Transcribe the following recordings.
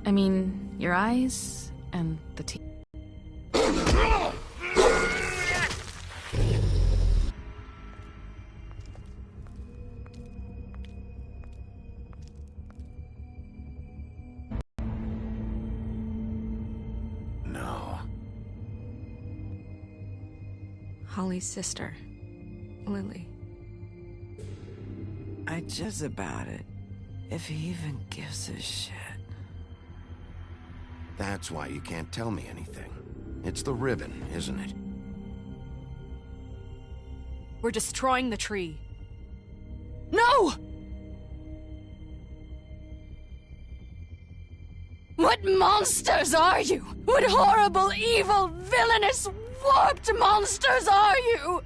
I mean, your eyes and the teeth. No. Holly's sister, Lily. I jizz about it, if he even gives a shit. That's why you can't tell me anything. It's the ribbon, isn't it? We're destroying the tree. No! What monsters are you? What horrible, evil, villainous, warped monsters are you?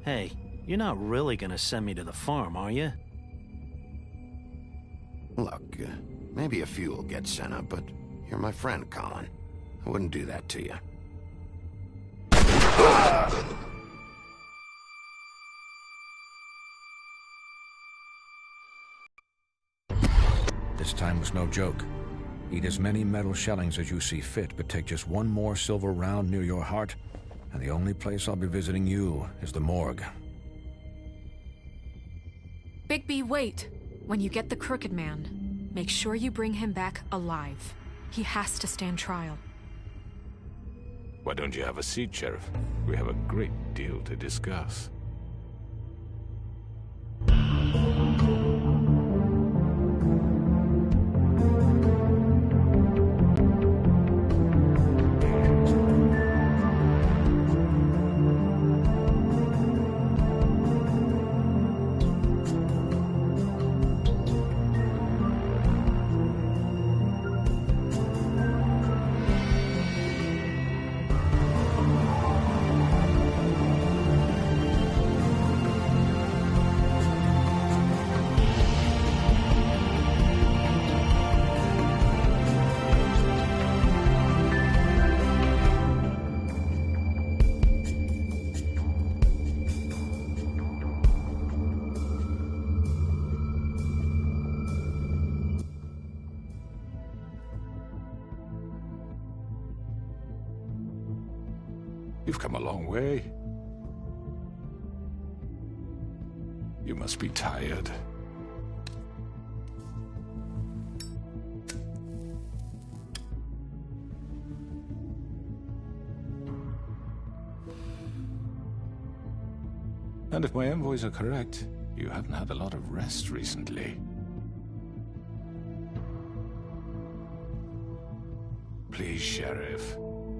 Hey, you're not really gonna send me to the farm, are you? Look, maybe a few will get sent up, but you're my friend, Colin. I wouldn't do that to you. This time was no joke. Eat as many metal shellings as you see fit, but take just one more silver round near your heart, and the only place I'll be visiting you is the morgue. Bigby, wait! When you get the Crooked Man, make sure you bring him back alive. He has to stand trial. Why don't you have a seat, Sheriff? We have a great deal to discuss. You've come a long way. You must be tired. And if my envoys are correct, you haven't had a lot of rest recently. Please, Sheriff.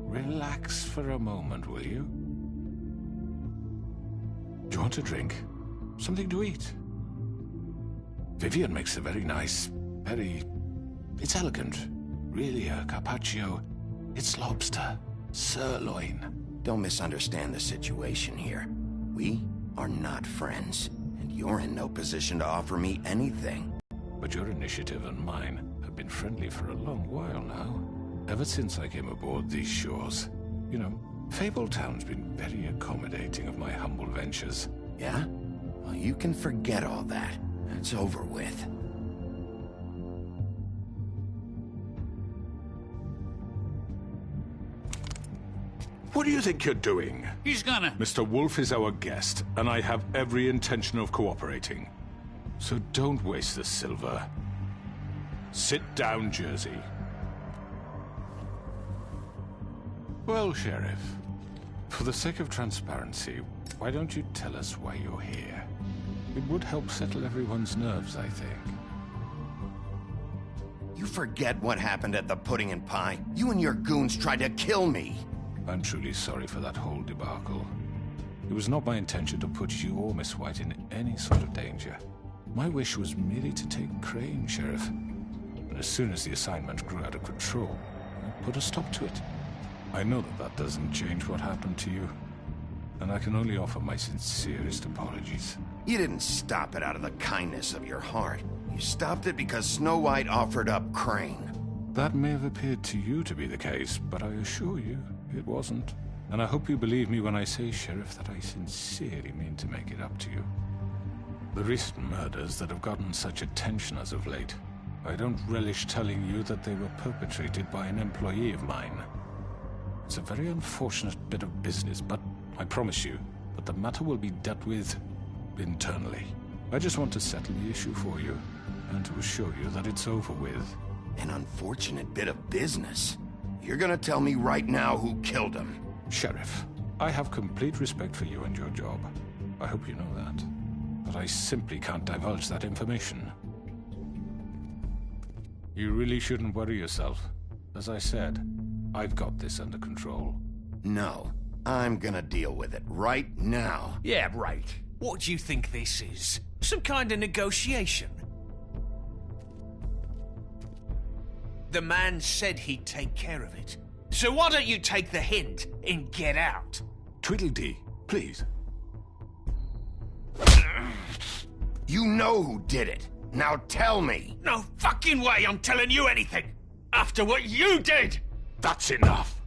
Relax for a moment, will you? Do you want a drink? Something to eat? Vivian makes a very nice, it's elegant. Really a carpaccio. It's lobster. Sirloin. Don't misunderstand the situation here. We are not friends, and you're in no position to offer me anything. But your initiative and mine have been friendly for a long while now. Ever since I came aboard these shores. You know, Fabletown's been very accommodating of my humble ventures. Yeah? Well, you can forget all that. It's over with. What do you think you're doing? He's gonna... Mr. Wolf is our guest, and I have every intention of cooperating. So don't waste the silver. Sit down, Jersey. Well, Sheriff, for the sake of transparency, why don't you tell us why you're here? It would help settle everyone's nerves, I think. You forget what happened at the Pudding and Pie? You and your goons tried to kill me! I'm truly sorry for that whole debacle. It was not my intention to put you or Miss White in any sort of danger. My wish was merely to take Crane, Sheriff. And as soon as the assignment grew out of control, I put a stop to it. I know that that doesn't change what happened to you, and I can only offer my sincerest apologies. You didn't stop it out of the kindness of your heart. You stopped it because Snow White offered up Crane. That may have appeared to you to be the case, but I assure you, it wasn't. And I hope you believe me when I say, Sheriff, that I sincerely mean to make it up to you. The recent murders that have gotten such attention as of late, I don't relish telling you that they were perpetrated by an employee of mine. It's a very unfortunate bit of business, but I promise you that the matter will be dealt with internally. I just want to settle the issue for you, and to assure you that it's over with. An unfortunate bit of business? You're gonna tell me right now who killed him? Sheriff, I have complete respect for you and your job. I hope you know that. But I simply can't divulge that information. You really shouldn't worry yourself. As I said, I've got this under control. No, I'm gonna deal with it right now. Yeah, right. What do you think this is? Some kind of negotiation? The man said he'd take care of it. So why don't you take the hint and get out? Tweedledee, please. You know who did it. Now tell me. No fucking way I'm telling you anything! After what you did! That's enough!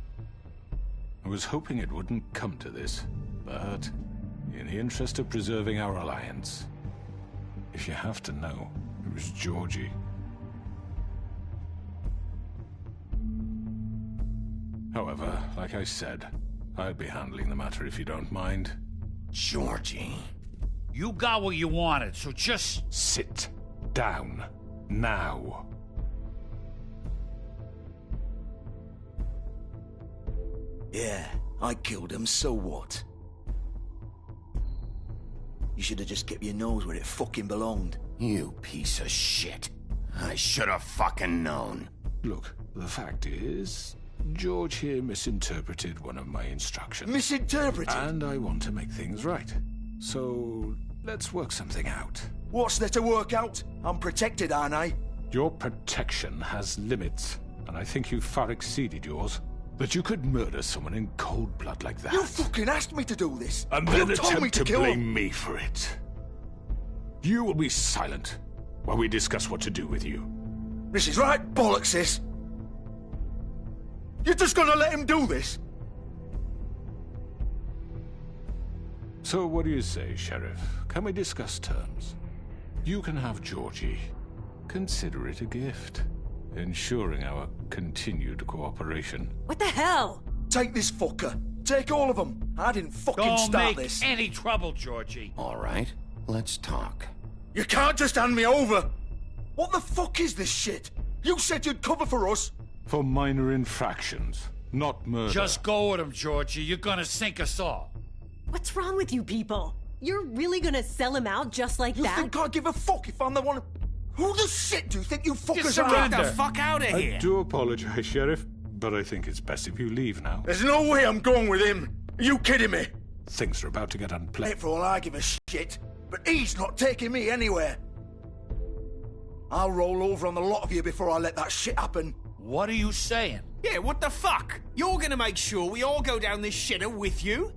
I was hoping it wouldn't come to this, but in the interest of preserving our alliance, if you have to know, it was Georgie. However, like I said, I'll be handling the matter if you don't mind. Georgie. You got what you wanted, so just... Sit down. Now. Yeah, I killed him, so what? You should have just kept your nose where it fucking belonged. You piece of shit. I should have fucking known. Look, the fact is, George here misinterpreted one of my instructions. Misinterpreted? And I want to make things right. So, let's work something out. What's there to work out? I'm protected, aren't I? Your protection has limits, and I think you've far exceeded yours. That you could murder someone in cold blood like that. You fucking asked me to do this. And You then told me attempt to kill blame him. me for it. You will be silent while we discuss what to do with you. This is right bollocks, this. You're just gonna let him do this? So what do you say, Sheriff? Can we discuss terms? You can have Georgie. Consider it a gift, ensuring our continued cooperation. What the hell? Take this fucker. Take all of them. I didn't fucking Don't start make this. any trouble, Georgie. All right, let's talk. You can't just hand me over. What the fuck is this shit? You said you'd cover for us. For minor infractions, not murder. Just go with him, Georgie. You're gonna sink us all. What's wrong with you people? You're really gonna sell him out just like You that? think I give a fuck if I'm the one? Who the shit do you think you fuckers are? surrender. Get the fuck out of here! I do apologize, Sheriff, but I think it's best if you leave now. There's no way I'm going with him. Are you kidding me? Things are about to get unpleasant. Ain't for all I give a shit, but he's not taking me anywhere. I'll roll over on the lot of you before I let that shit happen. What are you saying? Yeah, what the fuck? You're gonna make sure we all go down this shitter with you?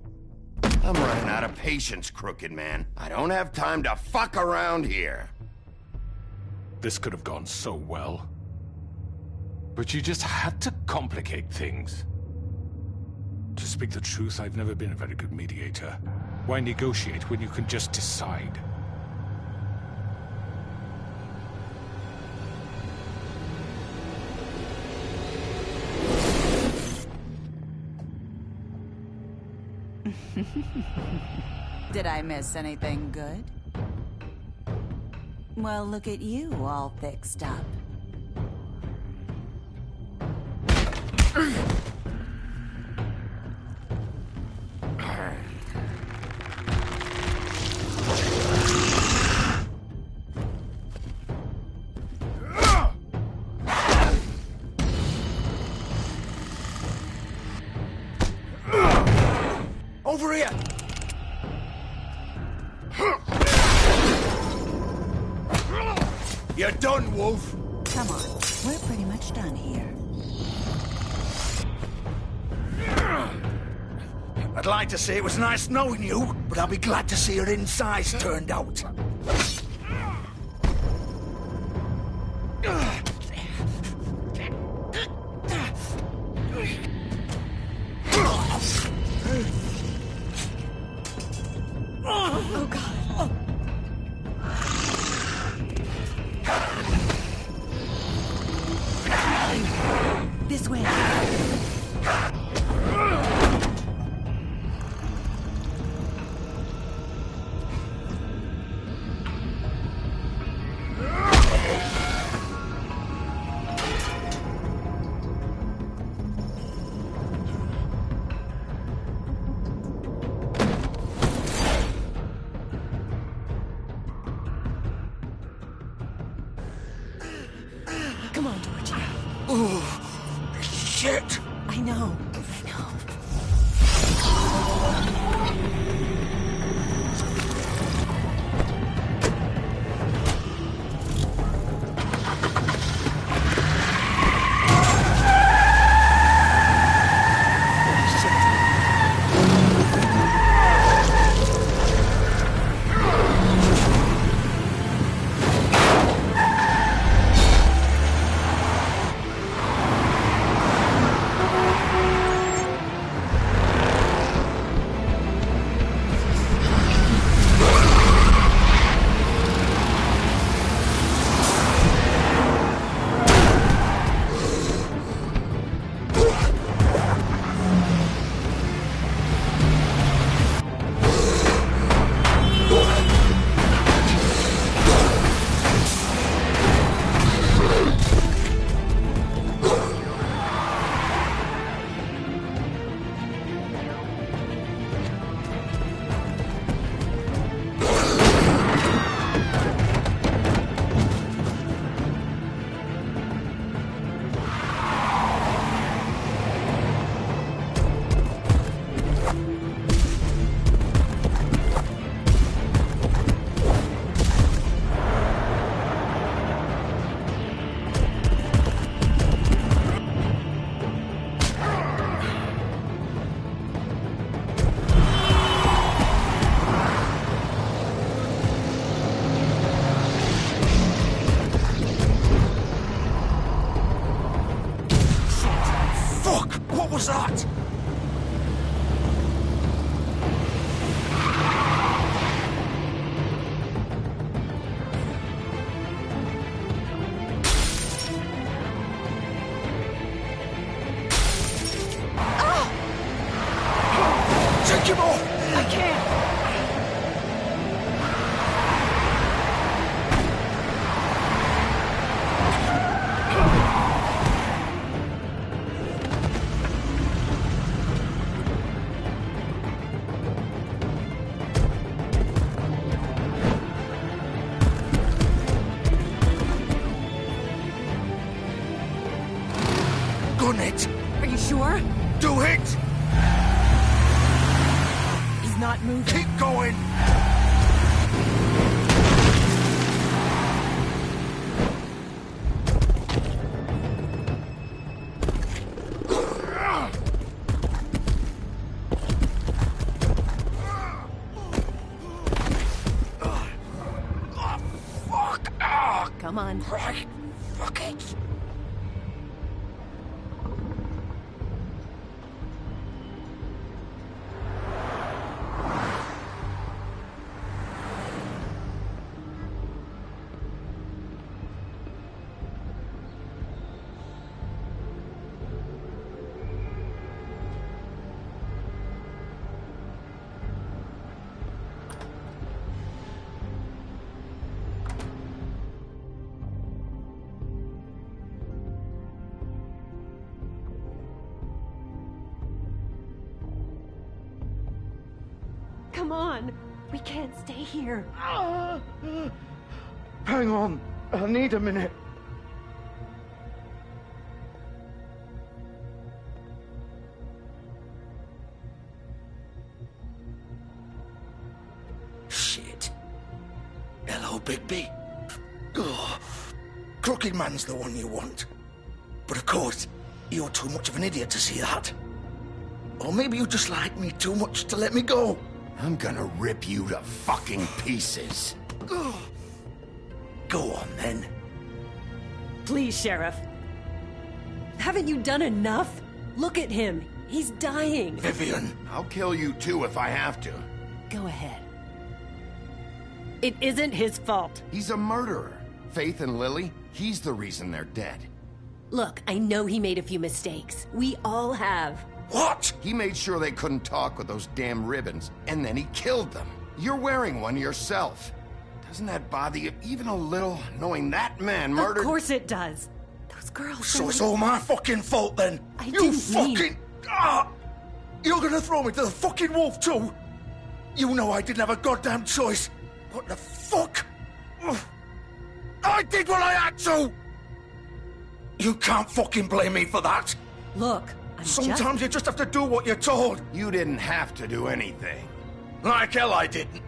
I'm running out of patience, crooked man. I don't have time to fuck around here. This could have gone so well. But you just had to complicate things. To speak the truth, I've never been a very good mediator. Why negotiate when you can just decide? Did I miss anything good? Well, look at you, all fixed up. Over here! You're done, Wolf! Come on, we're pretty much done here. I'd like to say it was nice knowing you, but I'll be glad to see your insides turned out. Oh, God. Oh. This way. Come on, Georgie. Oh, shit! I know. What was that? Take him off! I can't. Gun it! Are you sure? Do it! He's not moving. Keep going! Fuck! Come on. Right. Fuck it. Come on. We can't stay here. Hang on. I need a minute. Shit. Hello, Bigby. Oh, Crooked Man's the one you want. But of course, you're too much of an idiot to see that. Or maybe you just like me too much to let me go. I'm gonna rip you to fucking pieces. Go on, then. Please, Sheriff. Haven't you done enough? Look at him. He's dying. Vivian. I'll kill you too if I have to. Go ahead. It isn't his fault. He's a murderer. Faith and Lily, he's the reason they're dead. Look, I know he made a few mistakes. We all have. What? He made sure they couldn't talk with those damn ribbons, and then he killed them. You're wearing one yourself. Doesn't that bother you even a little, knowing that man murdered... Of course it does. Those girls... So it's all my fucking fault then? I you didn't fucking... mean... Ah! You're gonna throw me to the fucking wolf too? You know I didn't have a goddamn choice. What the fuck? Ugh. I did what I had to! You can't fucking blame me for that. Look, Sometimes you just have to do what you're told. You didn't have to do anything. Like hell I didn't.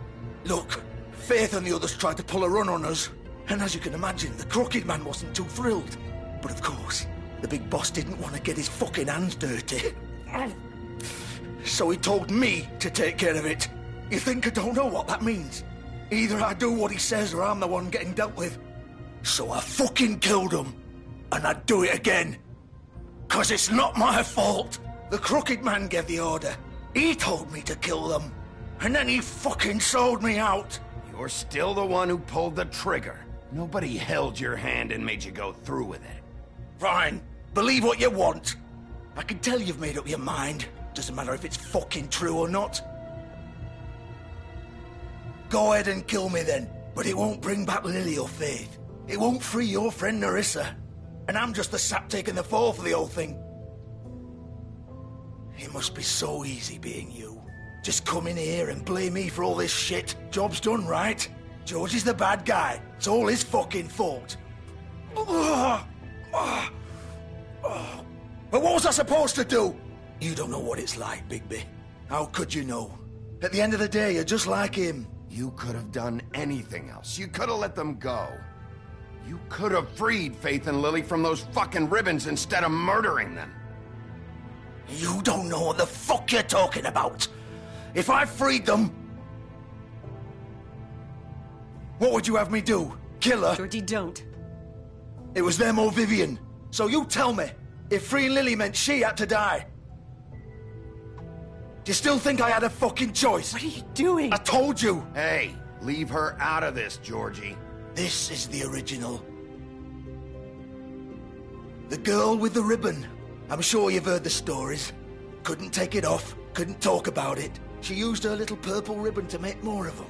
Look, Faith and the others tried to pull a run on us. And as you can imagine, the Crooked Man wasn't too thrilled. But of course, the big boss didn't want to get his fucking hands dirty. So he told me to take care of it. You think I don't know what that means? Either I do what he says or I'm the one getting dealt with. So I fucking killed him. And I'd do it again. 'Cause it's not my fault. The Crooked Man gave the order. He told me to kill them. And then he fucking sold me out. You're still the one who pulled the trigger. Nobody held your hand and made you go through with it. Fine. Believe what you want. I can tell you've made up your mind. Doesn't matter if it's fucking true or not. Go ahead and kill me then. But it won't bring back Lily or Faith. It won't free your friend Nerissa. And I'm just the sap taking the fall for the whole thing. It must be so easy being you. Just come in here and blame me for all this shit. Job's done, right? George is the bad guy. It's all his fucking fault. But what was I supposed to do? You don't know what it's like, Bigby. How could you know? At the end of the day, you're just like him. You could have done anything else. You could have let them go. You could have freed Faith and Lily from those fucking ribbons instead of murdering them. You don't know what the fuck you're talking about. If I freed them... What would you have me do? Kill her? Georgie, don't. It was them or Vivian. So you tell me, if freeing Lily meant she had to die. Do you still think I had a fucking choice? What are you doing? I told you. Hey, leave her out of this, Georgie. This is the original. The girl with the ribbon. I'm sure you've heard the stories. Couldn't take it off, couldn't talk about it. She used her little purple ribbon to make more of them.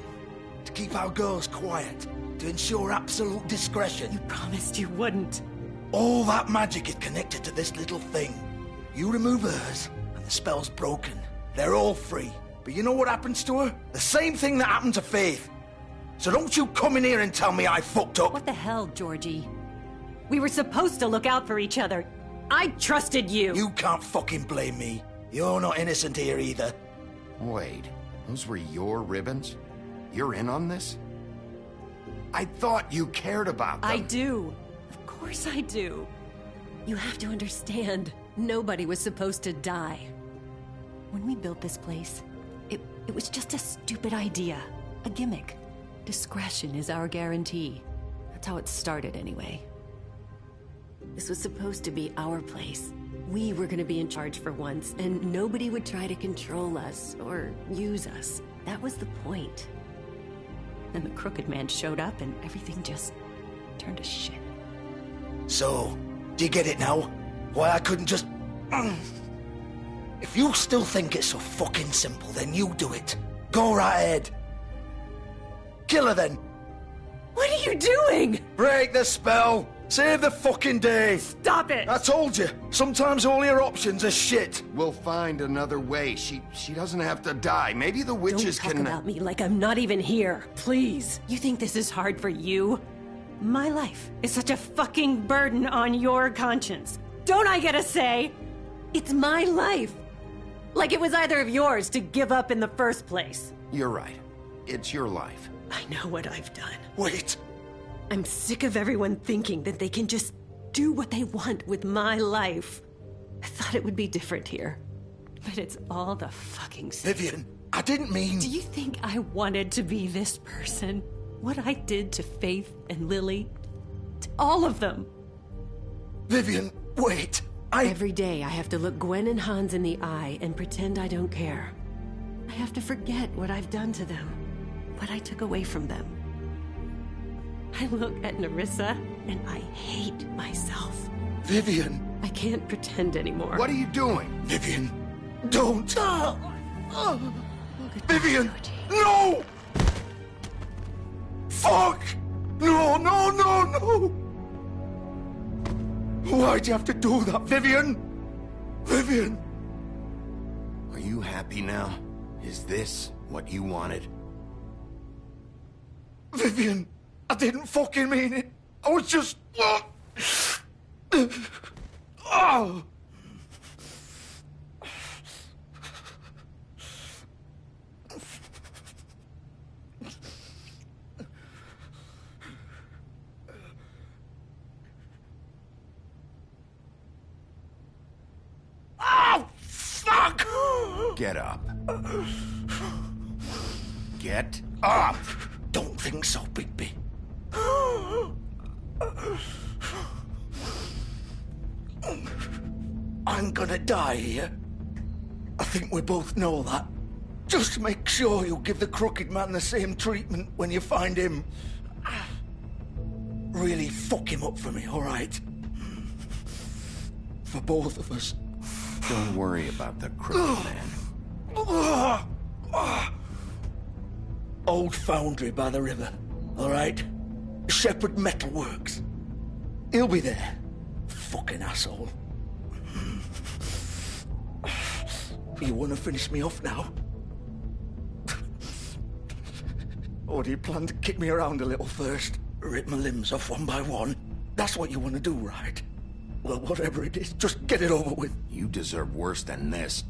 To keep our girls quiet. To ensure absolute discretion. You promised you wouldn't. All that magic is connected to this little thing. You remove hers, and the spell's broken. They're all free. But you know what happens to her? The same thing that happened to Faith. So don't you come in here and tell me I fucked up. What the hell, Georgie? We were supposed to look out for each other. I trusted you. You can't fucking blame me. You're not innocent here either. Wait, those were your ribbons? You're in on this? I thought you cared about them. I do. Of course I do. You have to understand, nobody was supposed to die. When we built this place, it was just a stupid idea. A gimmick. Discretion is our guarantee. That's how it started anyway. This was supposed to be our place. We were gonna be in charge for once, and nobody would try to control us or use us. That was the point. Then the Crooked Man showed up and everything just turned to shit. So, do you get it now? Why I couldn't just... If you still think it's so fucking simple, then you do it. Go right ahead. Kill her then. What are you doing? Break the spell. Save the fucking day. Stop it. I told you. Sometimes all your options are shit. We'll find another way. She doesn't have to die. Maybe the witches Don't can... talk about me like I'm not even here. Please. You think this is hard for you? My life is such a fucking burden on your conscience. Don't I get a say? It's my life. Like it was either of yours to give up in the first place. You're right. It's your life. I know what I've done. Wait. I'm sick of everyone thinking that they can just do what they want with my life. I thought it would be different here. But it's all the fucking same. Vivian, I didn't mean... Do you think I wanted to be this person? What I did to Faith and Lily? To all of them? Vivian, wait. Every day I have to look Gwen and Hans in the eye and pretend I don't care. I have to forget what I've done to them. What I took away from them. I look at Nerissa, and I hate myself. Vivian! I can't pretend anymore. What are you doing? Vivian, don't! Vivian! No! Fuck! No, no, no, no! Why'd you have to do that, Vivian? Vivian! Are you happy now? Is this what you wanted? Vivian, I didn't fucking mean it. I was just... Oh! Oh, fuck! Get up. Get up! Don't think so, Bigby. I'm gonna die here. I think we both know that. Just make sure you give the crooked man the same treatment when you find him. Really fuck him up for me, all right? For both of us. Don't worry about the crooked man. Old foundry by the river, all right? Shepherd Metalworks. He'll be there. Fucking asshole. You want to finish me off now? Or do you plan to kick me around a little first? Rip my limbs off one by one? That's what you want to do, right? Well, whatever it is, just get it over with. You deserve worse than this.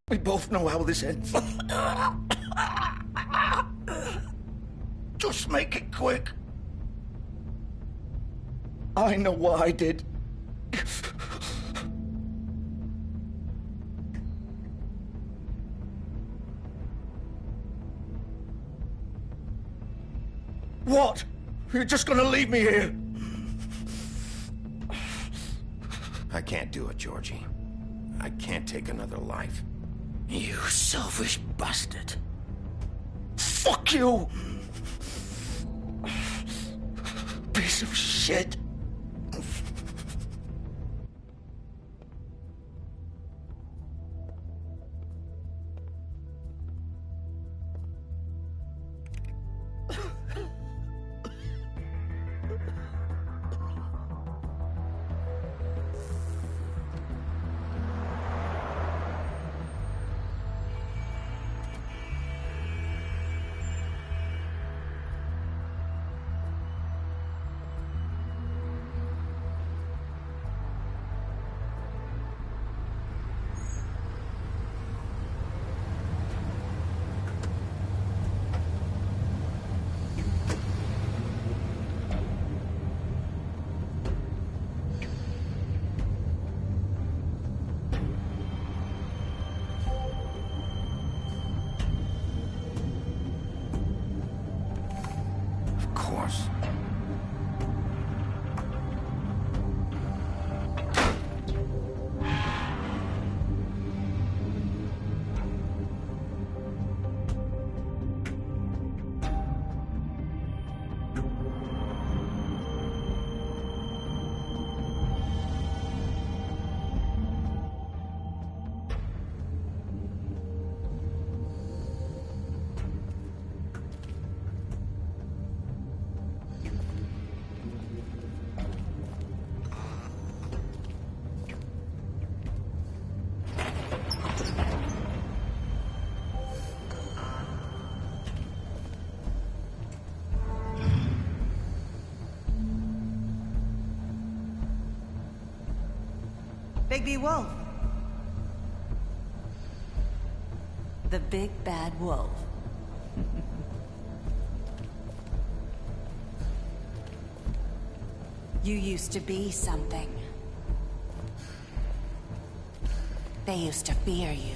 We both know how this ends. Just make it quick. I know what I did. What? You're just gonna leave me here? I can't do it, Georgie. I can't take another life. You selfish bastard. Fuck you! Piece of shit. Bigby Wolf. The big bad wolf. You used to be something. They used to fear you.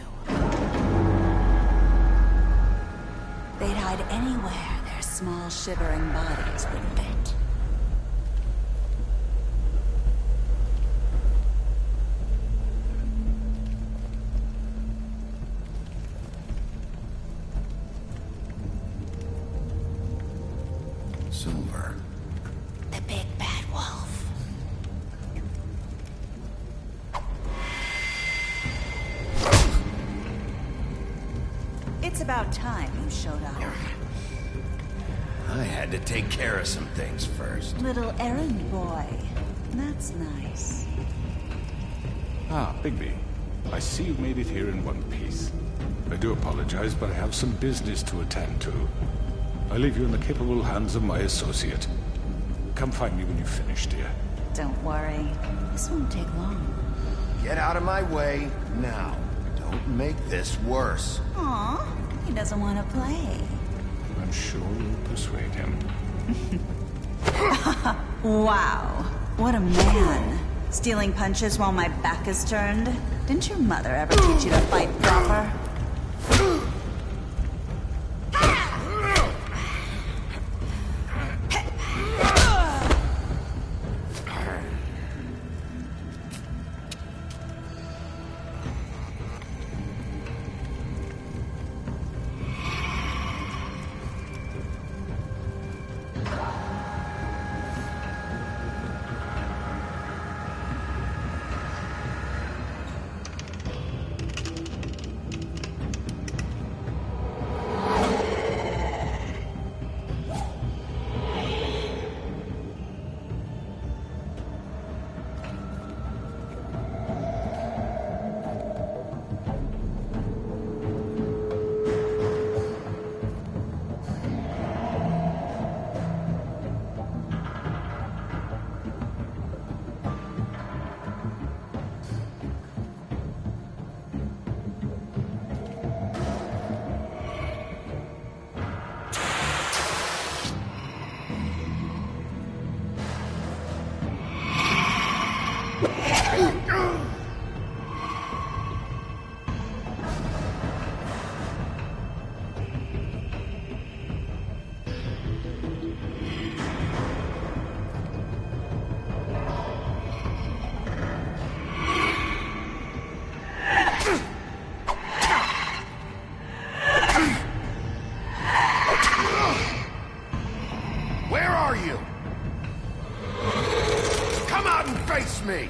They'd hide anywhere their small shivering bodies would fit. Silver. it's about time you showed up. I had to take care of some things first. Little errand boy. That's nice. Ah, Bigby. I see you made it here in one piece. I do apologize, but I have some business to attend to. I leave you in the capable hands of my associate. Come find me when you've finished, dear. Don't worry. This won't take long. Get out of my way now. Don't make this worse. Aw, he doesn't want to play. I'm sure you'll persuade him. Wow, what a man. Stealing punches while my back is turned? Didn't your mother ever teach you to fight proper? me!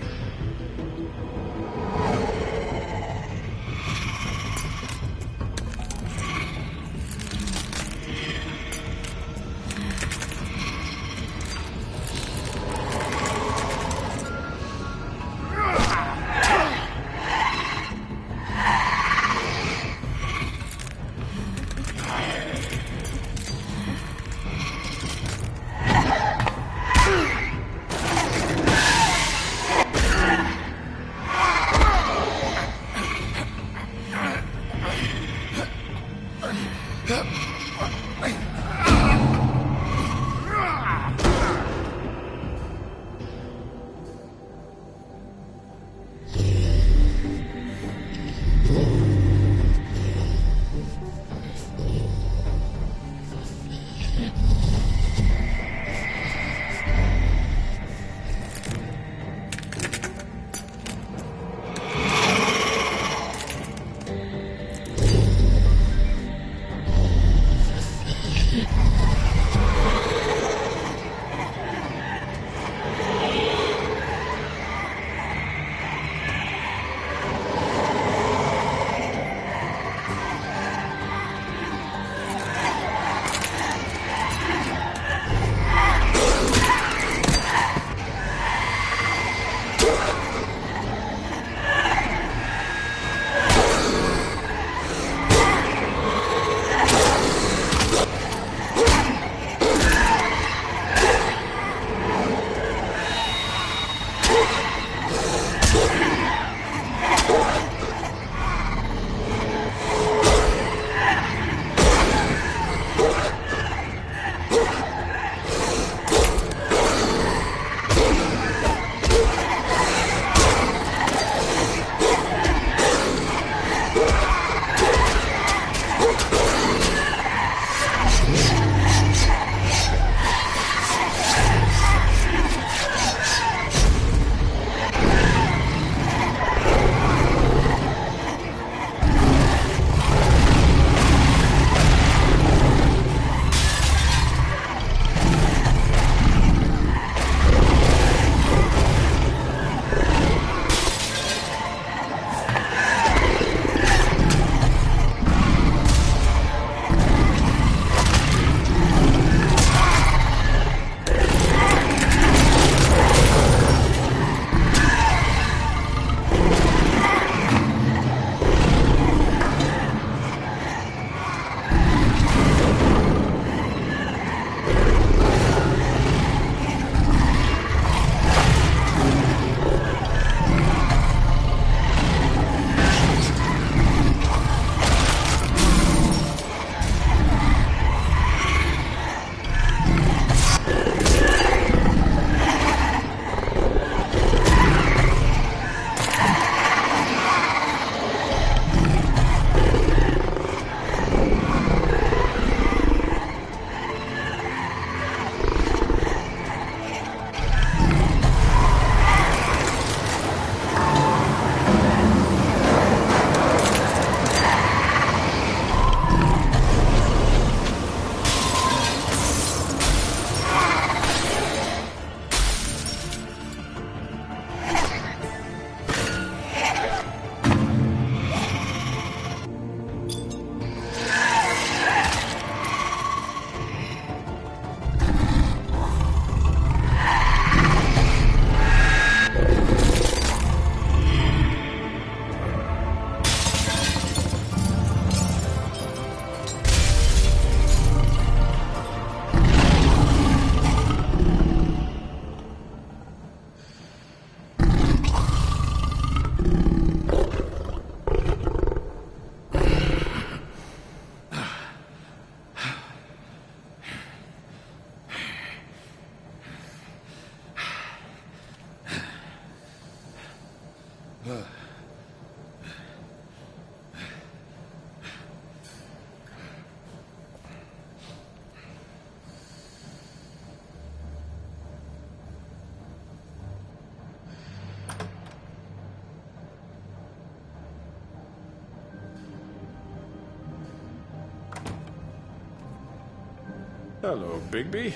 Hello, Bigby.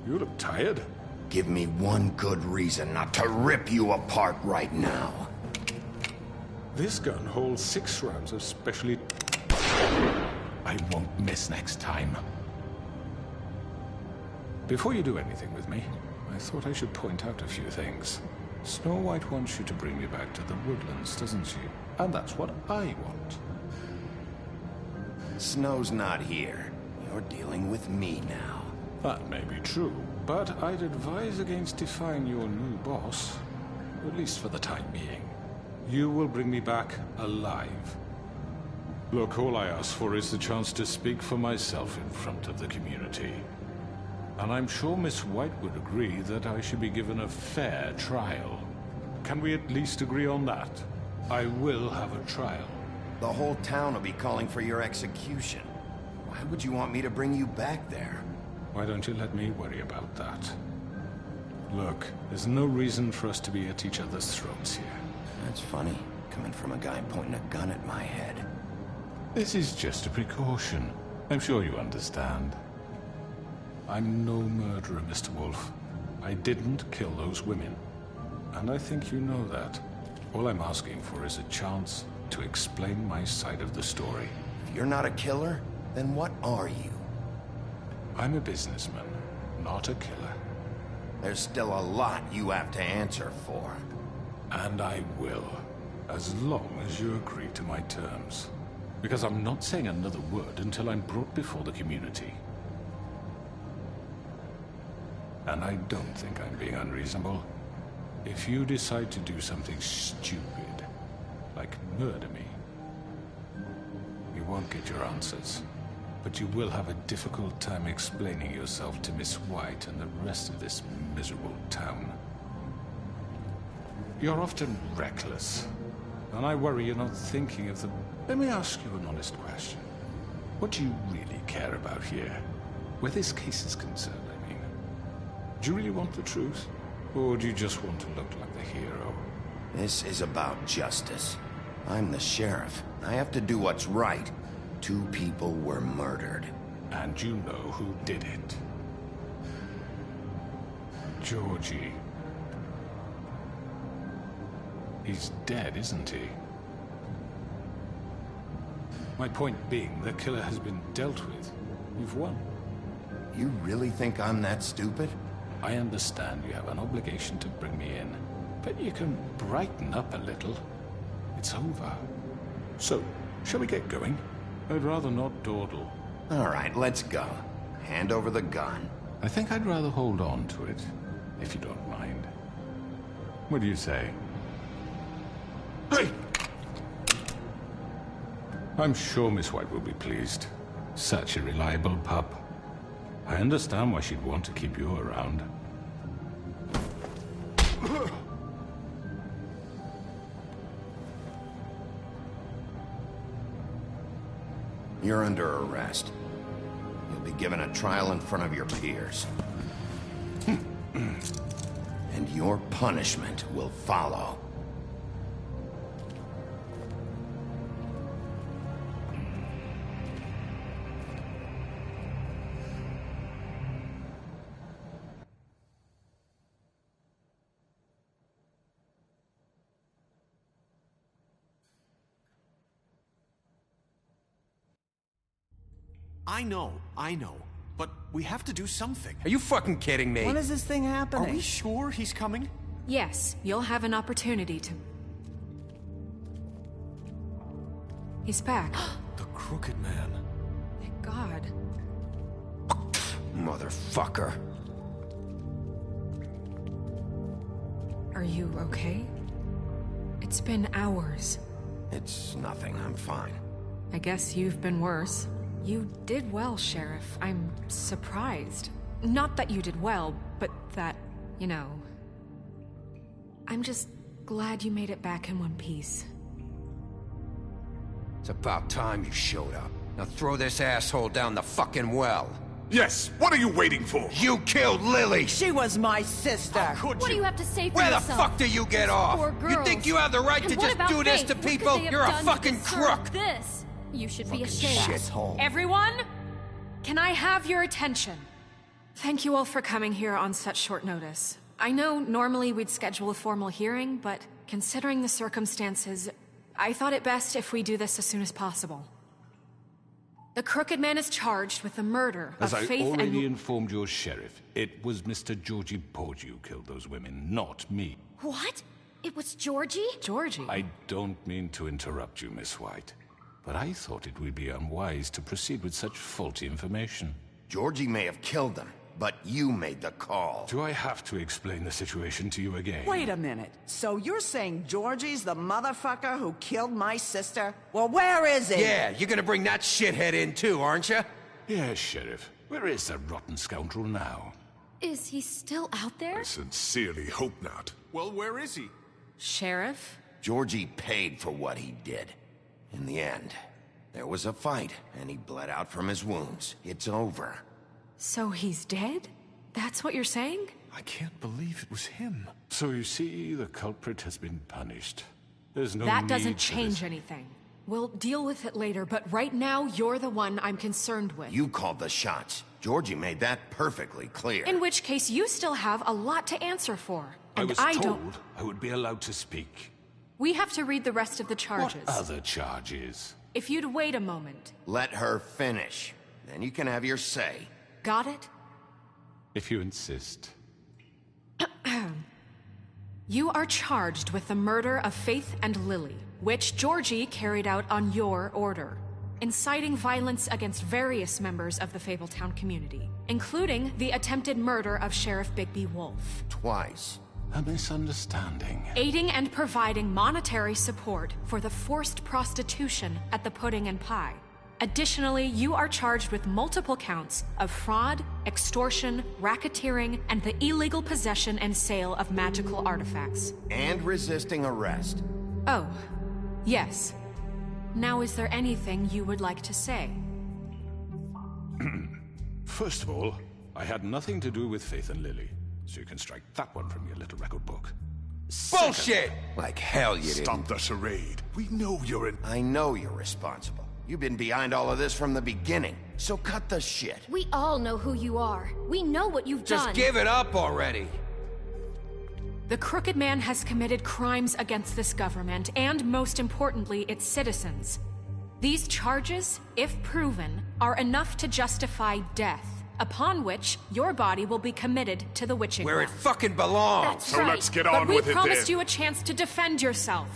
You look tired. Give me one good reason not to rip you apart right now. This gun holds 6 rounds of specially... I won't miss next time. Before you do anything with me, I thought I should point out a few things. Snow White wants you to bring me back to the woodlands, doesn't she? And that's what I want. Snow's not here. You're dealing with me now. That may be true, but I'd advise against defying your new boss, at least for the time being. You will bring me back alive. Look, all I ask for is the chance to speak for myself in front of the community. And I'm sure Miss White would agree that I should be given a fair trial. Can we at least agree on that? I will have a trial. The whole town will be calling for your execution. Why would you want me to bring you back there? Why don't you let me worry about that? Look, there's no reason for us to be at each other's throats here. That's funny, coming from a guy pointing a gun at my head. This is just a precaution. I'm sure you understand. I'm no murderer, Mr. Wolf. I didn't kill those women. And I think you know that. All I'm asking for is a chance to explain my side of the story. If you're not a killer, then what are you? I'm a businessman, not a killer. There's still a lot you have to answer for. And I will, as long as you agree to my terms. Because I'm not saying another word until I'm brought before the community. And I don't think I'm being unreasonable. If you decide to do something stupid, like murder me, you won't get your answers. But you will have a difficult time explaining yourself to Miss White and the rest of this miserable town. You're often reckless, and I worry you're not thinking of the... Let me ask you an honest question. What do you really care about here? Where this case is concerned, I mean. Do you really want the truth? Or do you just want to look like the hero? This is about justice. I'm the sheriff. I have to do what's right. 2 people were murdered. And you know who did it. Georgie. He's dead, isn't he? My point being, the killer has been dealt with. You've won. You really think I'm that stupid? I understand you have an obligation to bring me in, but you can brighten up a little. It's over. So, shall we get going? I'd rather not dawdle. All right, let's go. Hand over the gun. I think I'd rather hold on to it, if you don't mind. What do you say? Hey! I'm sure Miss White will be pleased. Such a reliable pup. I understand why she'd want to keep you around. You're under arrest. You'll be given a trial in front of your peers. And your punishment will follow. I know. But we have to do something. Are you fucking kidding me? When is this thing happening? Are we sure he's coming? Yes, you'll have an opportunity to... He's back. The Crooked Man. Thank God. Motherfucker. Are you okay? It's been hours. It's nothing, I'm fine. I guess you've been worse. You did well, Sheriff. I'm surprised. Not that you did well, but that, you know... I'm just glad you made it back in one piece. It's about time you showed up. Now throw this asshole down the fucking well. Yes, what are you waiting for? You killed Lily! She was my sister! What do you have to say for Where yourself? the fuck do you get off? Poor girls. You think you have the right And to what just about do this Faith? to What could people? they have You're a done to fucking deserve crook! This? You should be ashamed. Shithole. Everyone, can I have your attention? Thank you all for coming here on such short notice. I know normally we'd schedule a formal hearing, but considering the circumstances, I thought it best if we do this as soon as possible. The Crooked Man is charged with the murder of Faith and... Faith As I already informed your sheriff, it was Mr. Georgie Porge who killed those women, not me. What? It was Georgie? Georgie? I don't mean to interrupt you, Miss White, but I thought it would be unwise to proceed with such faulty information. Georgie may have killed them, but you made the call. Do I have to explain the situation to you again? Wait a minute. So you're saying Georgie's the motherfucker who killed my sister? Well, where is he? Yeah, you're gonna bring that shithead in too, aren't you? Yes, Sheriff. Where is that rotten scoundrel now? Is he still out there? I sincerely hope not. Well, where is he? Sheriff? Georgie paid for what he did. In the end, there was a fight, and he bled out from his wounds. It's over. So he's dead? That's what you're saying? I can't believe it was him. So you see, the culprit has been punished. There's no That need doesn't for change this. anything. We'll deal with it later, but right now, you're the one I'm concerned with. You called the shots. Georgie made that perfectly clear. In which case, you still have a lot to answer for. I And was I told don't... I would be allowed to speak. We have to read the rest of the charges. What other charges? If you'd wait a moment. Let her finish. Then you can have your say. Got it? If you insist. You are charged with the murder of Faith and Lily, which Georgie carried out on your order, inciting violence against various members of the Fabletown community, including the attempted murder of Sheriff Bigby Wolf. Twice. A misunderstanding. Aiding and providing monetary support for the forced prostitution at the Pudding and Pie. Additionally, you are charged with multiple counts of fraud, extortion, racketeering, and the illegal possession and sale of magical artifacts. And resisting arrest. Oh, yes. Now, is there anything you would like to say? First of all, I had nothing to do with Faith and Lily, so you can strike that one from your little record book. Bullshit! Like hell you didn't. Stop the charade. We know you're in... I know you're responsible. You've been behind all of this from the beginning, so cut the shit. We all know who you are. We know what you've done. Just give it up already. The Crooked Man has committed crimes against this government, and most importantly, its citizens. These charges, if proven, are enough to justify death, upon which your body will be committed to the witching Where it well. fucking belongs. That's So right. let's get But on we with it promised then. you a chance to defend yourself.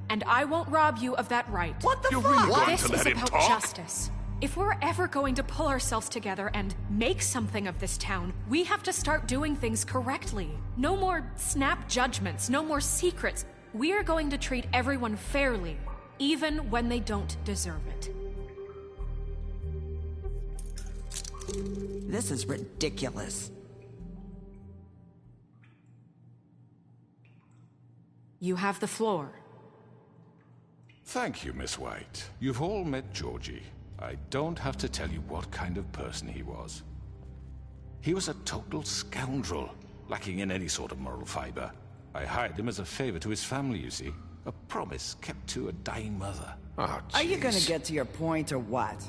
And I won't rob you of that right. What the You're fuck? really going This to is let him about talk? justice. If we're ever going to pull ourselves together and make something of this town, we have to start doing things correctly. No more snap judgments, no more secrets. We are going to treat everyone fairly, even when they don't deserve it. This is ridiculous. You have the floor. Thank you, Miss White. You've all met Georgie. I don't have to tell you what kind of person he was. He was a total scoundrel, lacking in any sort of moral fiber. I hired him as a favor to his family, you see. A promise kept to a dying mother. Oh, Are you gonna jeez. get to your point or what?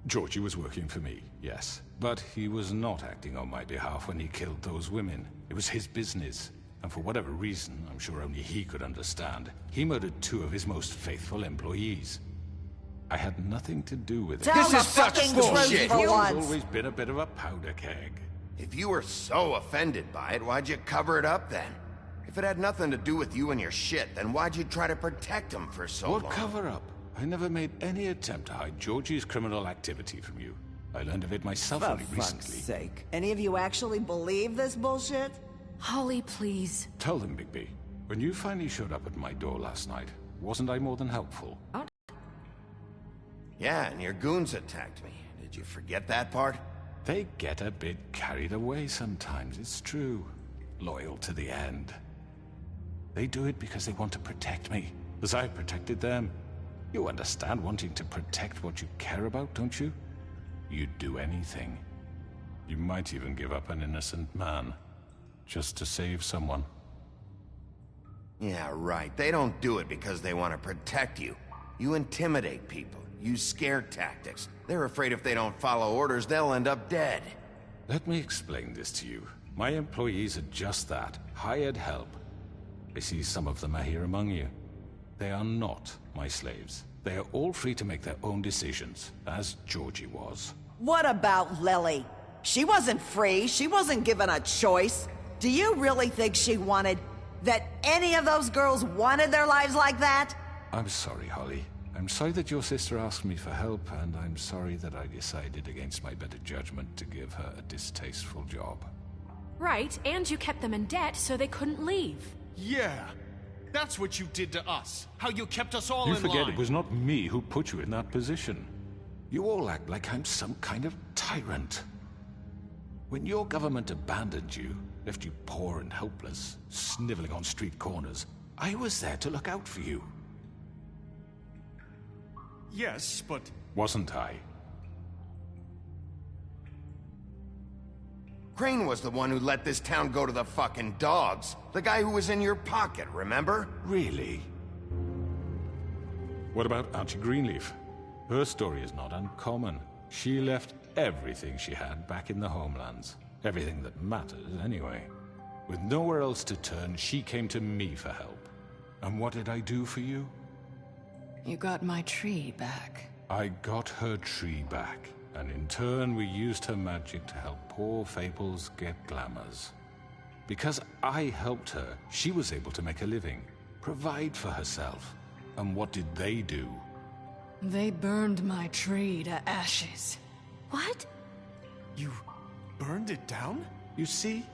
Georgie was working for me, yes. But he was not acting on my behalf when he killed those women. It was his business. And for whatever reason, I'm sure only he could understand, he murdered 2 of his most faithful employees. I had nothing to do with it. Tell the is such fucking bullshit. truth for He's once. always been a bit of a powder keg. If you were so offended by it, why'd you cover it up then? If it had nothing to do with you and your shit, then why'd you try to protect him for so What long? cover up? I never made any attempt to hide Georgie's criminal activity from you. I learned of it myself For only fuck's recently. sake. Any of you actually believe this bullshit? Holly, please. Tell them, Bigby. When you finally showed up at my door last night, wasn't I more than helpful? Yeah, and your goons attacked me. Did you forget that part? They get a bit carried away sometimes, it's true. Loyal to the end. They do it because they want to protect me, as I protected them. You understand wanting to protect what you care about, don't you? You'd do anything. You might even give up an innocent man, just to save someone. Yeah, right. They don't do it because they want to protect you. You intimidate people. use scare tactics. They're afraid if they don't follow orders, they'll end up dead. Let me explain this to you. My employees are just that, hired help. I see some of them are here among you. They are not my slaves. They are all free to make their own decisions, as Georgie was. What about Lily? She wasn't free. She wasn't given a choice. Do you really think she wanted... that any of those girls wanted their lives like that? I'm sorry, Holly. I'm sorry that your sister asked me for help, and I'm sorry that I decided against my better judgment to give her a distasteful job. Right, and you kept them in debt so they couldn't leave. Yeah, that's what you did to us. How you kept us all in line. You forget it was not me who put you in that position. You all act like I'm some kind of tyrant. When your government abandoned you, left you poor and helpless, sniveling on street corners, I was there to look out for you. Yes, but... Wasn't I? Crane was the one who let this town go to the fucking dogs. The guy who was in your pocket, remember? Really? What about Archie Greenleaf? Her story is not uncommon. She left everything she had back in the homelands. Everything that matters, anyway. With nowhere else to turn, she came to me for help. And what did I do for you? You got my tree back. I got her tree back, and in turn we used her magic to help poor Fables get glamours. Because I helped her, she was able to make a living, provide for herself. And what did they do? They burned my tree to ashes. What? You burned it down? You see?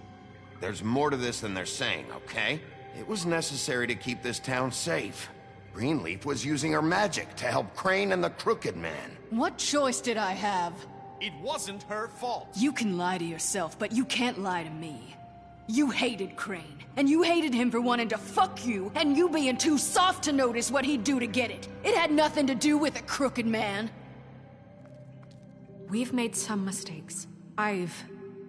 There's more to this than they're saying, okay? It was necessary to keep this town safe. Greenleaf was using her magic to help Crane and the Crooked Man. What choice did I have? It wasn't her fault. You can lie to yourself, but you can't lie to me. You hated Crane, and you hated him for wanting to fuck you, and you being too soft to notice what he'd do to get it. It had nothing to do with the Crooked Man. We've made some mistakes. I've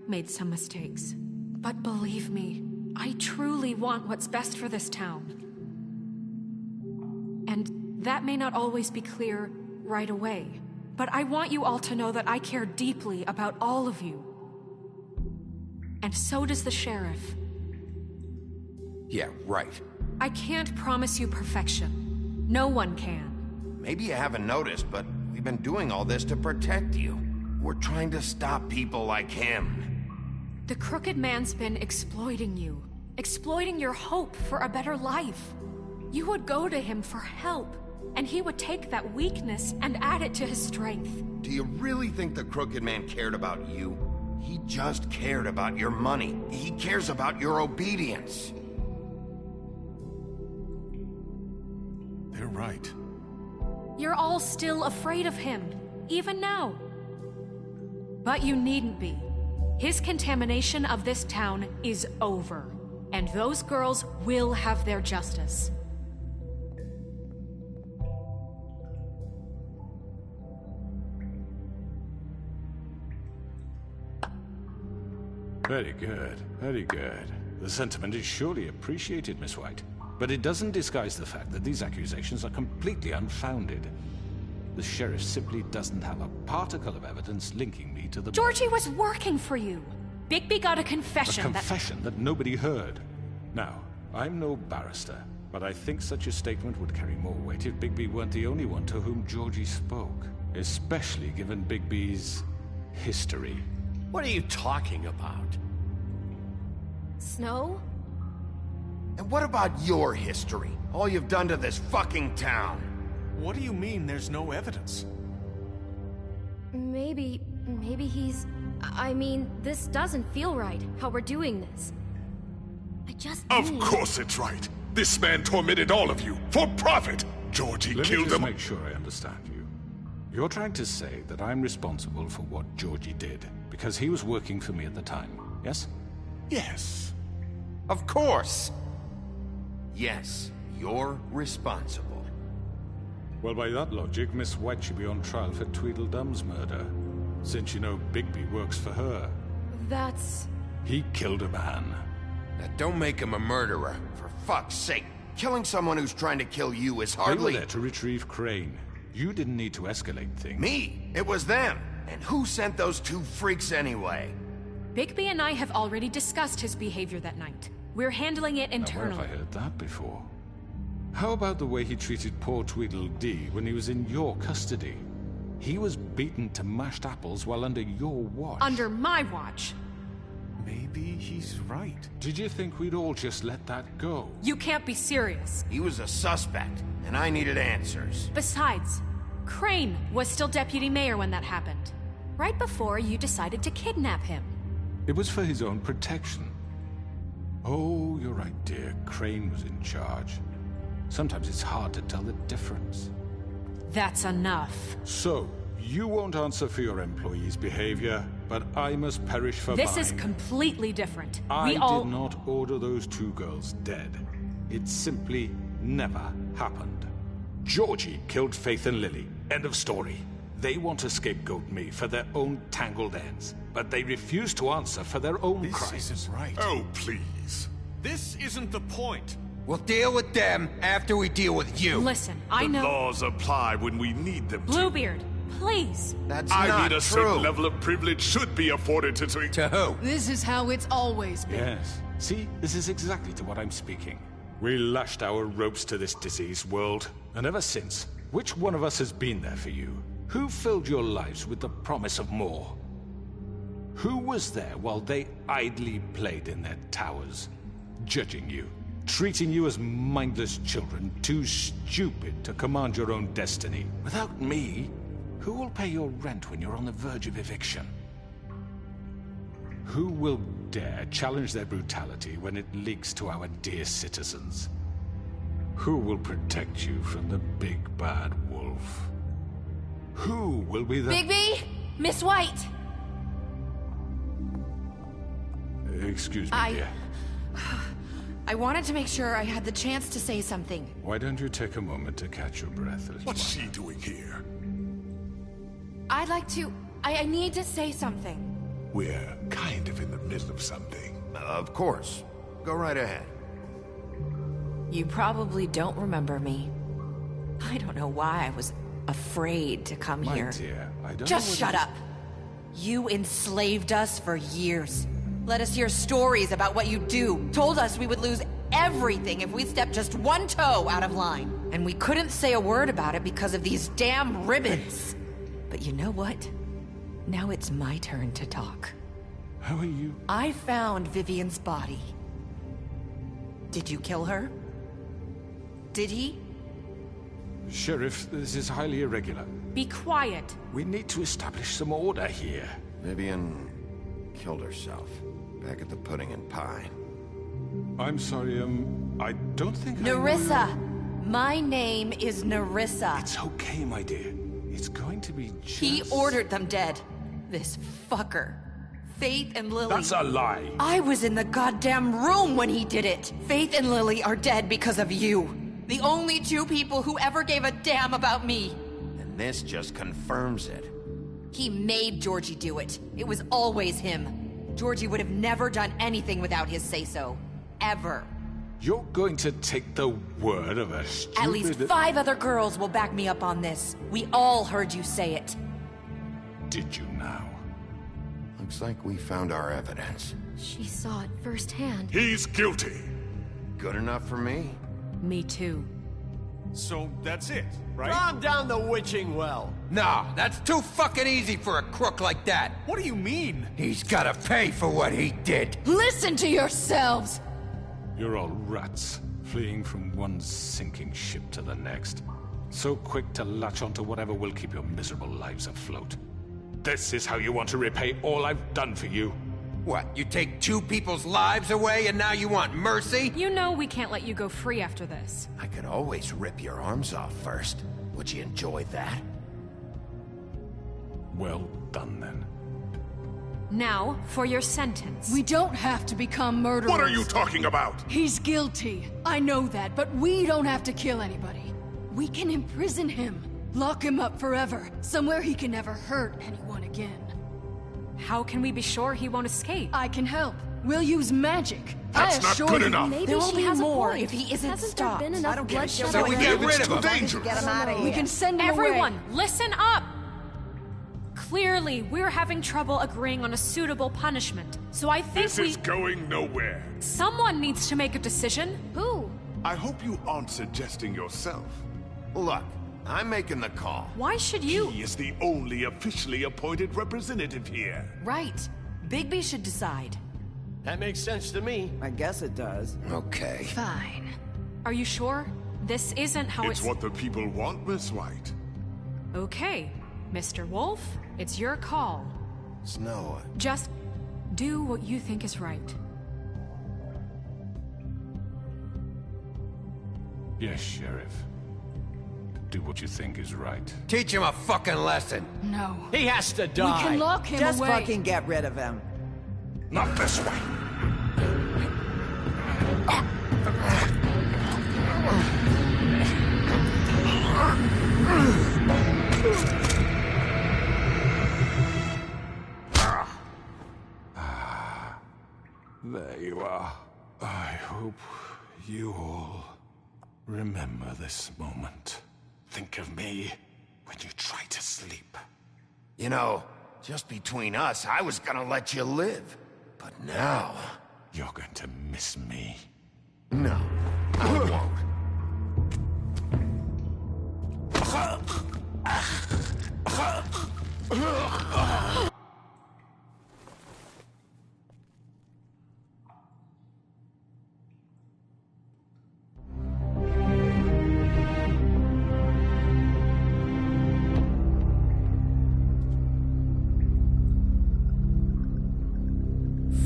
made some mistakes. But believe me, I truly want what's best for this town. And that may not always be clear right away, but I want you all to know that I care deeply about all of you. And so does the sheriff. Yeah, right. I can't promise you perfection. No one can. Maybe you haven't noticed, but we've been doing all this to protect you. We're trying to stop people like him. The Crooked Man's been exploiting you. Exploiting your hope for a better life. You would go to him for help, and he would take that weakness and add it to his strength. Do you really think the Crooked Man cared about you? He just cared about your money. He cares about your obedience. They're right. You're all still afraid of him, even now. But you needn't be. His contamination of this town is over, and those girls will have their justice. Very good, very good. The sentiment is surely appreciated, Miss White. But it doesn't disguise the fact that these accusations are completely unfounded. The sheriff simply doesn't have a particle of evidence linking me to the... Georgie was working for you. Bigby got a confession. A confession that nobody heard. Now, I'm no barrister, but I think such a statement would carry more weight if Bigby weren't the only one to whom Georgie spoke. Especially given Bigby's history. What are you talking about? Snow? And what about your history? All you've done to this fucking town? What do you mean there's no evidence? Maybe he's... I mean, this doesn't feel right, how we're doing this. I just Of course it's right. This man tormented all of you, for profit! Georgie killed them. Let me just make sure I understand you. You're trying to say that I'm responsible for what Georgie did, because he was working for me at the time, yes? Yes. Of course! Yes, you're responsible. Well, by that logic, Miss White should be on trial for Tweedledum's murder, since you know Bigby works for her. That's... He killed a man. Now, don't make him a murderer, for fuck's sake. Killing someone who's trying to kill you is hardly... They were there to retrieve Crane. You didn't need to escalate things. Me? It was them. And who sent those two freaks anyway? Bigby and I have already discussed his behavior that night. We're handling it Now, internally. where have I heard that before? How about the way he treated poor Tweedledee when he was in your custody? He was beaten to mashed apples while under your watch. Under my watch. Maybe he's right. Did you think we'd all just let that go? You can't be serious. He was a suspect, and I needed answers. Besides, Crane was still deputy mayor when that happened. Right before you decided to kidnap him. It was for his own protection. Oh, you're right, dear. Crane was in charge. Sometimes it's hard to tell the difference. That's enough. So, you won't answer for your employees' behavior, but I must perish for This mine. is completely different. I did not order those two girls dead. It simply never happened. Georgie killed Faith and Lily. End of story. They want to scapegoat me for their own tangled ends, but they refuse to answer for their own crimes. This isn't right. Oh, please. This isn't the point. We'll deal with them after we deal with you. Listen, I know. The laws apply when we need them to. Bluebeard, please. That's I not mean, a true. certain level of privilege should be afforded to... To who? This is how it's always been. Yes. See, this is exactly to what I'm speaking. We lashed our ropes to this diseased world, and ever since, which one of us has been there for you? Who filled your lives with the promise of more? Who was there while they idly played in their towers, judging you, treating you as mindless children, too stupid to command your own destiny? Without me, who will pay your rent when you're on the verge of eviction? Who will dare challenge their brutality when it leaks to our dear citizens? Who will protect you from the big bad wolf? Who will be the... Bigby! Miss White! Excuse me, dear. I wanted to make sure I had the chance to say something. Why don't you take a moment to catch your breath, little What's she doing here? I'd like to... I need to say something. We're kind of in the middle of something. Of course. Go right ahead. You probably don't remember me. I don't know why I was afraid to come My here. dear, I don't Just know shut up. You enslaved us for years. Let us hear stories about what you do. Told us we would lose everything if we stepped just one toe out of line. And we couldn't say a word about it because of these damn ribbons. But you know what? Now it's my turn to talk. How are you? I found Vivian's body. Did you kill her? Did he? Sheriff, this is highly irregular. Be quiet. We need to establish some order here. Vivian killed herself. Back at the Pudding and Pie. I'm sorry, I don't think Nerissa! My name is Nerissa. It's okay, my dear. It's going to be just... He ordered them dead. This fucker. Faith and Lily... That's a lie! I was in the goddamn room when he did it! Faith and Lily are dead because of you. The only two people who ever gave a damn about me. And this just confirms it. He made Georgie do it. It was always him. Georgie would have never done anything without his say-so. Ever. You're going to take the word of a stupid... At least 5 other girls will back me up on this. We all heard you say it. Did you now? Looks like we found our evidence. She saw it firsthand. He's guilty. Good enough for me? Me too. So that's it, right? Calm down the witching well. No, that's too fucking easy for a crook like that. What do you mean? He's gotta pay for what he did. Listen to yourselves! You're all rats, fleeing from one sinking ship to the next. So quick to latch onto whatever will keep your miserable lives afloat. This is how you want to repay all I've done for you? What, you take 2 people's lives away and now you want mercy? You know we can't let you go free after this. I could always rip your arms off first. Would you enjoy that? Well done, then. Now, for your sentence. We don't have to become murderers. What are you talking about? He's guilty. I know that, but we don't have to kill anybody. We can imprison him. Lock him up forever. Somewhere he can never hurt anyone again. How can we be sure he won't escape? I can help. We'll use magic. That's I not assure good you. enough. Maybe There will she be has more a point. if he isn't Hasn't stopped. there been enough I don't give a bloodshed shit So we already? get rid of him. Dangerous. Get him out of here. We can send him Everyone, away. listen up! Clearly, we're having trouble agreeing on a suitable punishment. So I think This is going nowhere. someone needs to make a decision. Who? I hope you aren't suggesting yourself. Look, I'm making the call. Why should you? He is the only officially appointed representative here. Right. Bigby should decide. That makes sense to me. I guess it does. Okay. Fine. Are you sure? This isn't how It's what the people want, Miss White. Okay, Mr. Wolf, it's your call. Snow. Just do what you think is right. Yes, Sheriff. Do what you think is right. Teach him a fucking lesson. No. He has to die. We can lock him Just away. fucking get rid of him. Not this way. There you are. I hope you all remember this moment. Think of me when you try to sleep. You know, just between us, I was gonna let you live. But now... You're going to miss me. No, I won't.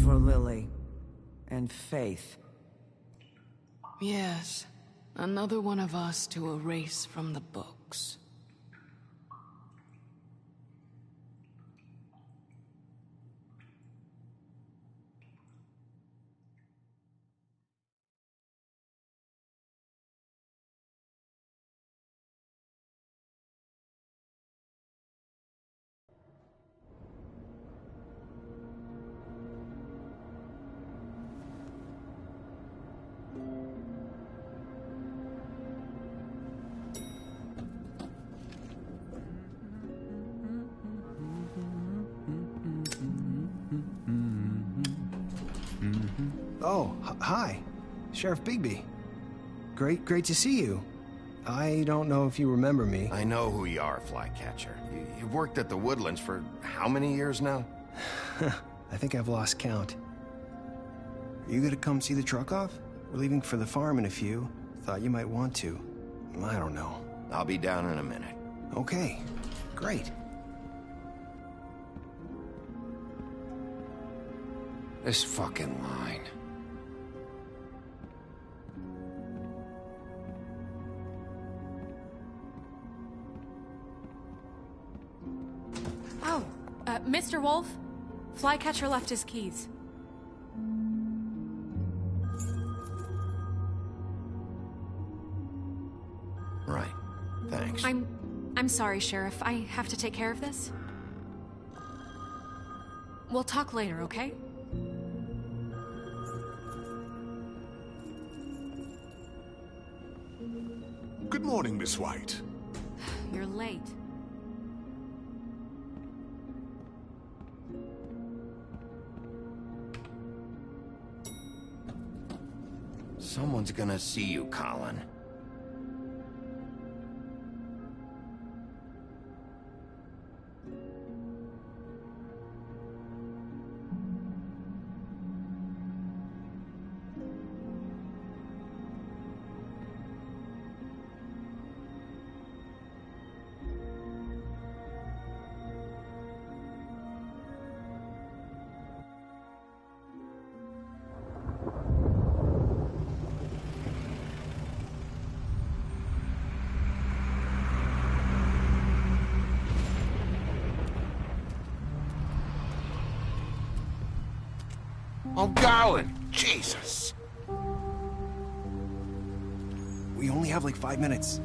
For Lily. And Faith. Yes. Another one of us to erase from the books. Oh, hi. Sheriff Bigby. Great to see you. I don't know if you remember me. I know who you are, Flycatcher. You've worked at the Woodlands for how many years now? I think I've lost count. Are you gonna come see the truck off? We're leaving for the farm in a few. Thought you might want to. I don't know. I'll be down in a minute. Okay, great. This fucking line. Oh, Mr. Wolf, Flycatcher left his keys. Right. Thanks. I'm sorry, Sheriff. I have to take care of this. We'll talk later, okay? Good morning, Miss White. You're late. Someone's gonna see you, Colin. I'm going. Jesus. We only have like 5 minutes.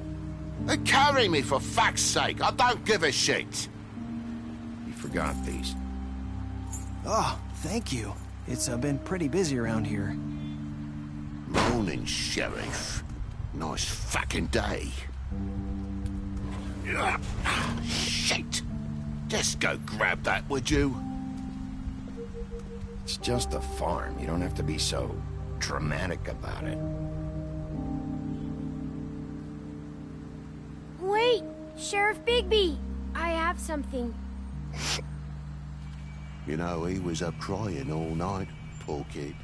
Carry me, for fuck's sake. I don't give a shit. You forgot these. Oh, thank you. It's been pretty busy around here. Morning, Sheriff. Nice fucking day. Shit! Just go grab that, would you? It's just a farm. You don't have to be so dramatic about it. Wait! Sheriff Bigby! I have something. You know, he was up crying all night, poor kid.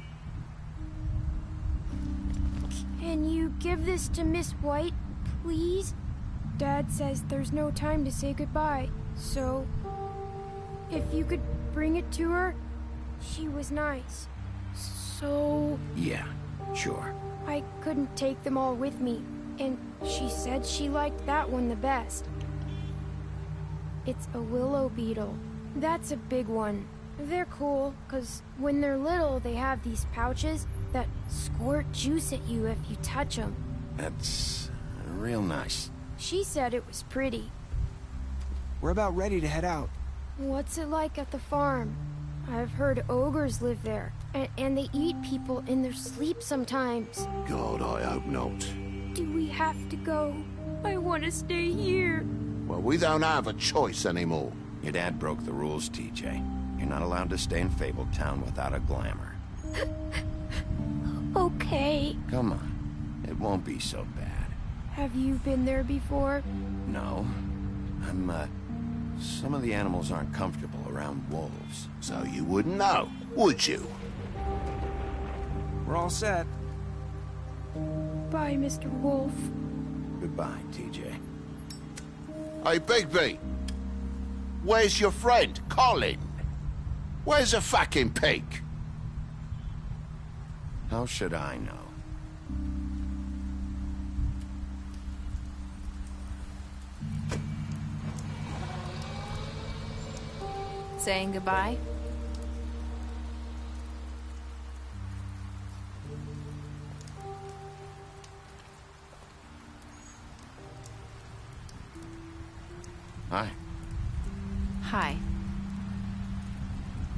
Can you give this to Miss White, please? Dad says there's no time to say goodbye, so... if you could bring it to her, she was nice. So... Yeah, sure. I couldn't take them all with me, and she said she liked that one the best. It's a willow beetle. That's a big one. They're cool, 'cause when they're little, they have these pouches that squirt juice at you if you touch them. That's real nice. She said it was pretty. We're about ready to head out. What's it like at the farm? I've heard ogres live there, and they eat people in their sleep sometimes. God, I hope not. Do we have to go? I want to stay here. Well, we don't have a choice anymore. Your dad broke the rules, TJ. You're not allowed to stay in Fabletown without a glamour. Okay. Come on. It won't be so bad. Have you been there before? No. Some of the animals aren't comfortable around wolves. So you wouldn't know, would you? We're all set. Bye, Mr. Wolf. Goodbye, TJ. Hey, Bigby. Where's your friend, Colin? Where's the fucking pig? How should I know? Saying goodbye? Hi. Hi.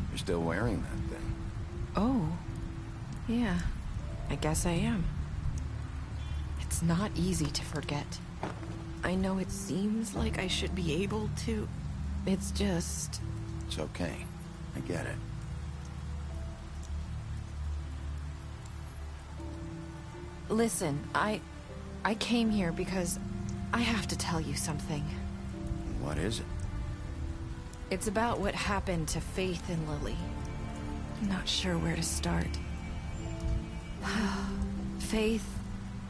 You're still wearing that thing. Oh. Yeah. I guess I am. It's not easy to forget. I know it seems like I should be able to. It's just... It's okay. I get it. Listen, I came here because I have to tell you something. What is it? It's about what happened to Faith and Lily. I'm not sure where to start. Faith,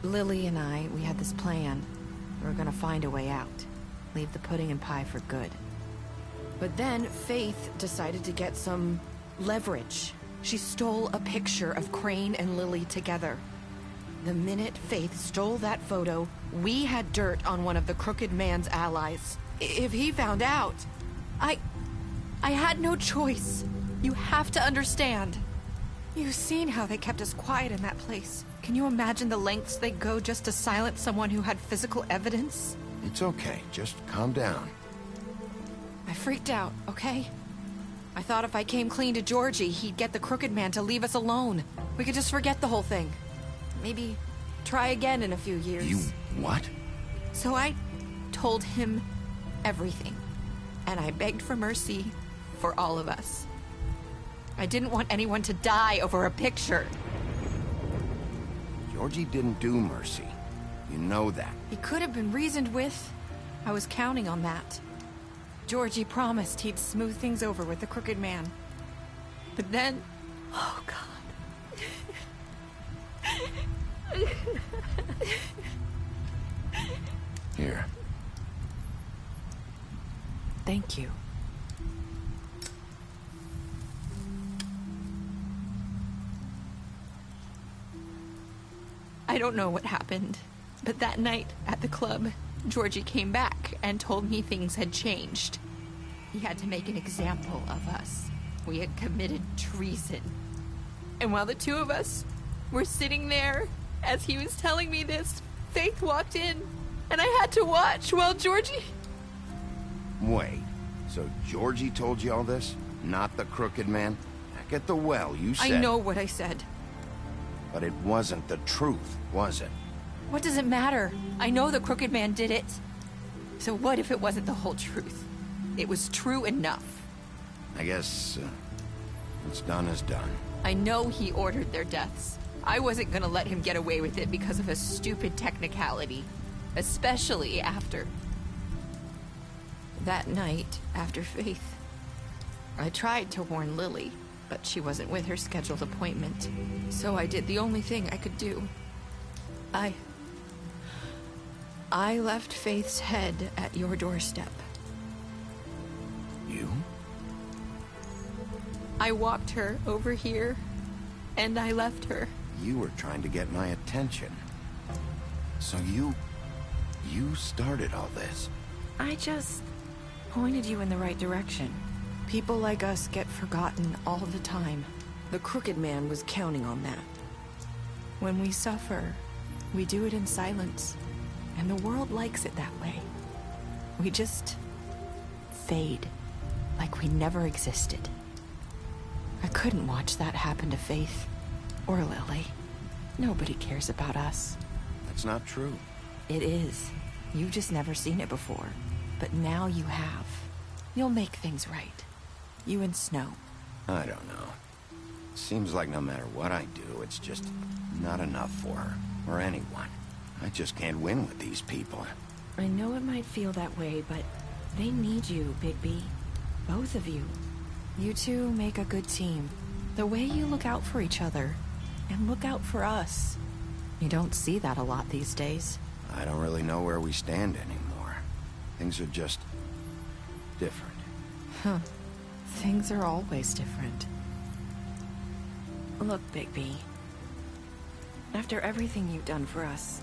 Lily, and I, we had this plan. We were gonna find a way out. Leave the pudding and pie for good. But then Faith decided to get some leverage. She stole a picture of Crane and Lily together. The minute Faith stole that photo, we had dirt on one of the Crooked Man's allies. If he found out, I had no choice. You have to understand. You've seen how they kept us quiet in that place. Can you imagine the lengths they go just to silence someone who had physical evidence? It's okay. Just calm down. I freaked out, okay? I thought if I came clean to Georgie, he'd get the Crooked Man to leave us alone. We could just forget the whole thing. Maybe try again in a few years. You what? So I told him everything. And I begged for mercy for all of us. I didn't want anyone to die over a picture. Georgie didn't do mercy. You know that. He could have been reasoned with. I was counting on that. Georgie promised he'd smooth things over with the Crooked Man. But then... Oh, God. Here. Thank you. I don't know what happened, but that night at the club, Georgie came back and told me things had changed. He had to make an example of us. We had committed treason. And while the two of us were sitting there, as he was telling me this, Faith walked in, and I had to watch while Georgie... Wait, so Georgie told you all this? Not the Crooked Man? Back at the well, you said... I know what I said. But it wasn't the truth, was it? What does it matter? I know the Crooked Man did it. So what if it wasn't the whole truth? It was true enough. I guess... what's done is done. I know he ordered their deaths. I wasn't gonna let him get away with it because of a stupid technicality. Especially after... that night, after Faith. I tried to warn Lily, but she wasn't with her scheduled appointment. So I did the only thing I could do. I left Faith's head at your doorstep. You? I walked her over here, and I left her. You were trying to get my attention. So you started all this. I just pointed you in the right direction. People like us get forgotten all the time. The Crooked Man was counting on that. When we suffer, we do it in silence, and the world likes it that way. We just fade, like we never existed. I couldn't watch that happen to Faith, or Lily. Nobody cares about us. That's not true. It is. You've just never seen it before, but now you have. You'll make things right. You and Snow. I don't know. Seems like no matter what I do, it's just not enough for her, or anyone. I just can't win with these people. I know it might feel that way, but they need you, Bigby. Both of you. You two make a good team. The way you look out for each other, and look out for us. You don't see that a lot these days. I don't really know where we stand anymore. Things are just... different. Huh. Things are always different. Look, Bigby. After everything you've done for us,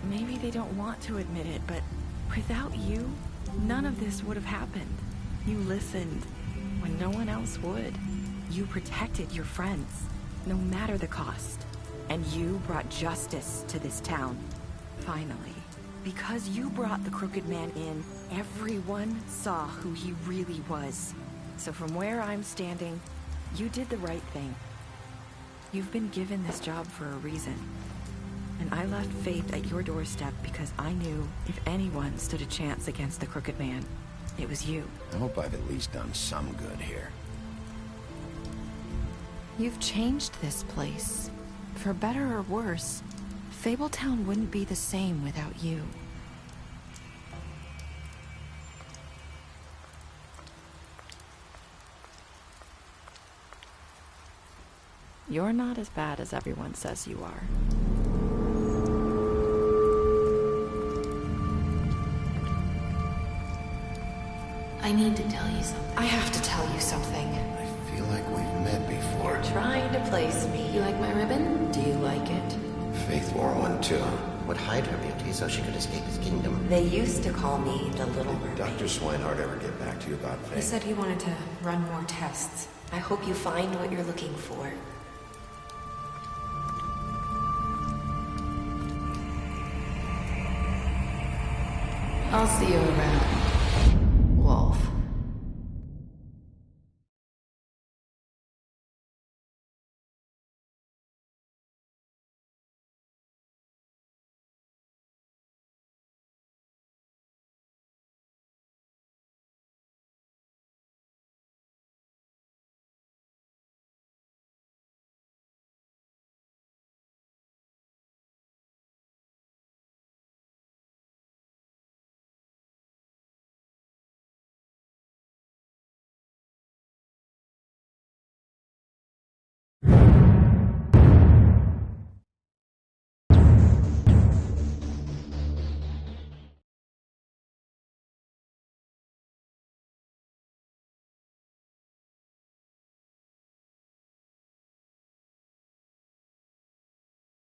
maybe they don't want to admit it, but without you, none of this would have happened. You listened when no one else would. You protected your friends, no matter the cost. And you brought justice to this town. Finally. Because you brought the Crooked Man in, everyone saw who he really was. So from where I'm standing, you did the right thing. You've been given this job for a reason. And I left Faith at your doorstep because I knew if anyone stood a chance against the Crooked Man, it was you. I hope I've at least done some good here. You've changed this place. For better or worse, Fabletown wouldn't be the same without you. You're not as bad as everyone says you are. I need to tell you something. I have to tell you something. I feel like we've met before. You're trying to place me. You like my ribbon? Do you like it? Faith wore one too. Would hide her beauty so she could escape his kingdom. They used to call me the Little Mermaid. Did Dr. Swinehart ever get back to you about Faith? He said he wanted to run more tests. I hope you find what you're looking for. I'll see you around.